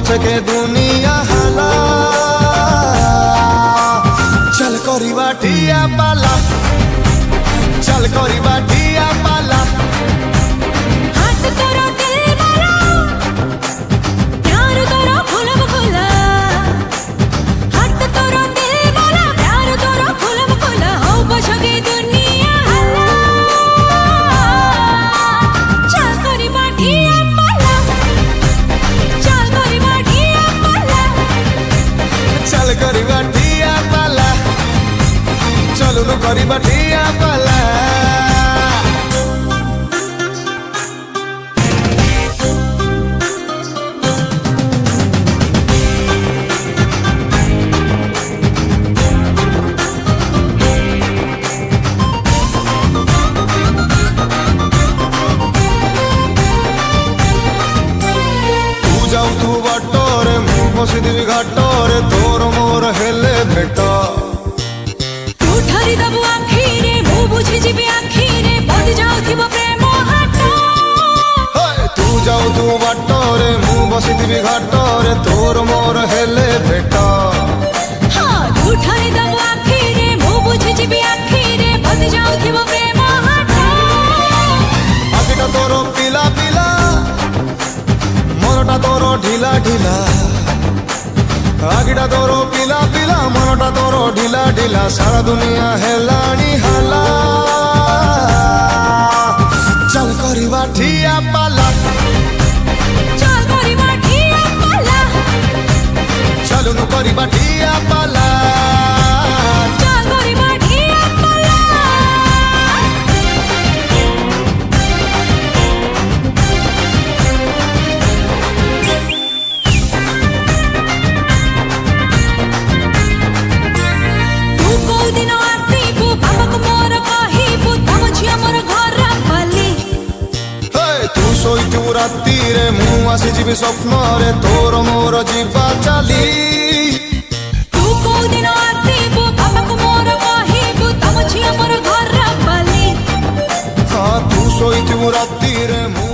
के दुनिया हाला चल करिबा ठिया पाला चल करिबा ठिया पाला हाथ तोरो दिल वाला प्यार तोरो फूलब फूला हाथ तोरो दिल वाला प्यार तोरो फूलब फूला हो बसगे दुनिया हाला चल करिबा ठिया पाला चल करिबा ठिया पाला चल करिबा ठिया पाला चलु नु करिबा ठिया पाला तू बाटोरे मु बसिदिवी घाटोरे तोर मोर हेले भेट तू ठरी दबु आखिरे मु बुझी जिबे आखिरे बद जाउथिबो प्रेम हाट तू जाऊ तू बाटोरे मु बसिदिवी घाटोरे तोर मोर हेले भेट हां तू ठरी दबु आखिरे मु बुझी जिबे आखिरे बद जाउथिबो प्रेम हाट आखिटा तोर पिला पिला मनटा तोर ढिला ढिला आगिटा तोर पिला पिला मनटा तोर ढिला ढिला सारा दुनिया हेलानी हाला चल करिबा ठिया पाला चल करिबा ठिया पाला चलु नु करिबा ठिया पाला चल करिबा ठिया पाला राती रे मु आसी जीवी स्वप्न रे तोर मोर जीवा चाली तू को दिन आसीबो बाबा को मोर कहिबो तम छिया मोर घर बाली हाँ तू सोई राती रे मु